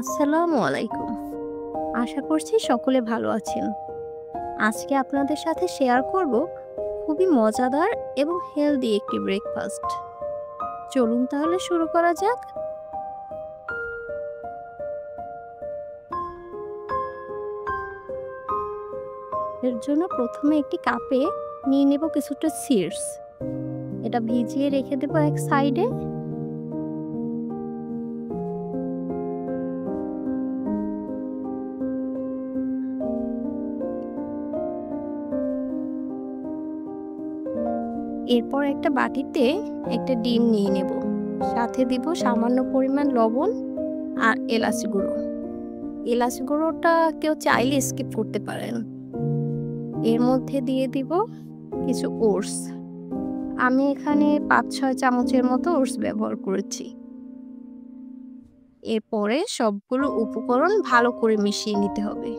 আসসালামু আলাইকুম। আশা করছি সকলে ভালো আছেন। আজকে আপনাদের সাথে শেয়ার করব খুবই মজাদার এবং হেলদি একটি ব্রেকফাস্ট। চলুন তাহলে শুরু করা যাক। এর জন্য প্রথমে একটি কাপে নিয়ে নেব কিছুটা সিডস। এটা ভিজিয়ে রেখে দেব এক সাইডে। এরপর একটা বাটিতে একটা ডিম নিয়ে নেব। সাথে দিব সামান্য পরিমাণ লবণ আর এলাচ গুঁড়ো। এলাচ গুঁড়োটা কেউ চাইলে স্কিপ করতে পারেন। এর মধ্যে দিয়ে দিব কিছু ওটস। আমি এখানে ৫-৬ চামচের মতো ওটস ব্যবহার করেছি। এরপরে সবগুলো উপকরণ ভালো করে মিশিয়ে নিতে হবে।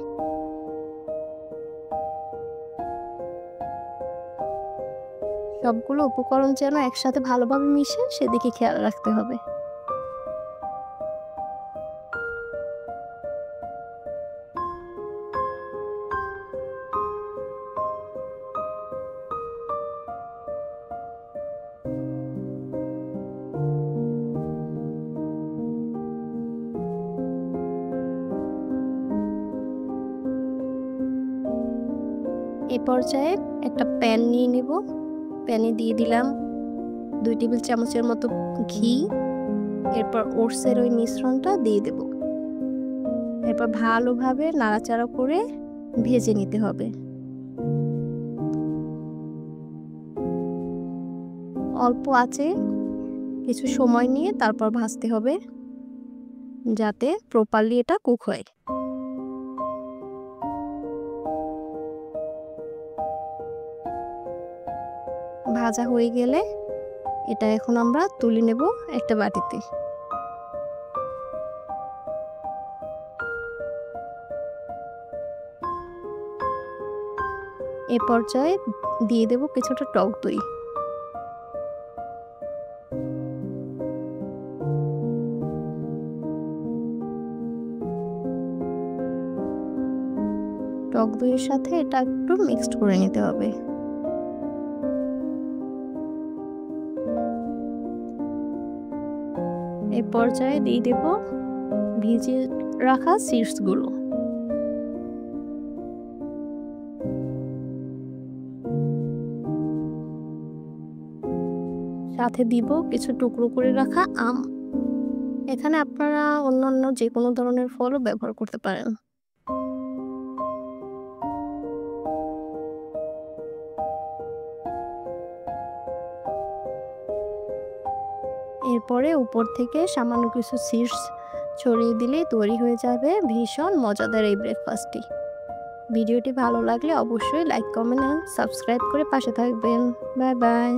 সবগুলো উপকরণ যেন একসাথে ভালোভাবে মিশে সেদিকে খেয়াল রাখতে হবে। এ পর্যায়ে একটা প্যান নিয়ে নেব। প্যানে দিয়ে দিলাম ২ টেবিল চামচের মতো ঘি। এরপর ওটসের ওই মিশ্রণটা দিয়ে দেব। এরপর ভালোভাবে নাড়াচাড়া করে ভেজে নিতে হবে। অল্প আঁচে কিছু সময় নিয়ে তারপর ভাজতে হবে, যাতে প্রপারলি এটা কুক হয়। ভাজা হয়ে গেলে এটা এখন আমরা তুলে নেব একটা বাটিতে। এ পর্যায়ে দিয়ে দেব কিছুটা টক দই। টক দইয়ের সাথে এটা একটু মিক্সড করে নিতে হবে। এই পর্যায়ে দিয়ে দেব ভিজিয়ে রাখা সিডসগুলো। সাথে দিব কিছু টুকরো করে রাখা আম। এখানে আপনারা অন্যান্য যে কোনো ধরনের ফলও ব্যবহার করতে পারেন। এরপরে উপর থেকে সামান্য কিছু সিডস ছড়িয়ে দিলেই তৈরি হয়ে যাবে ভীষণ মজাদার এই ব্রেকফাস্টটি। ভিডিওটি ভালো লাগলে অবশ্যই লাইক, কমেন্ট আর সাবস্ক্রাইব করে পাশে থাকবেন। Bye bye.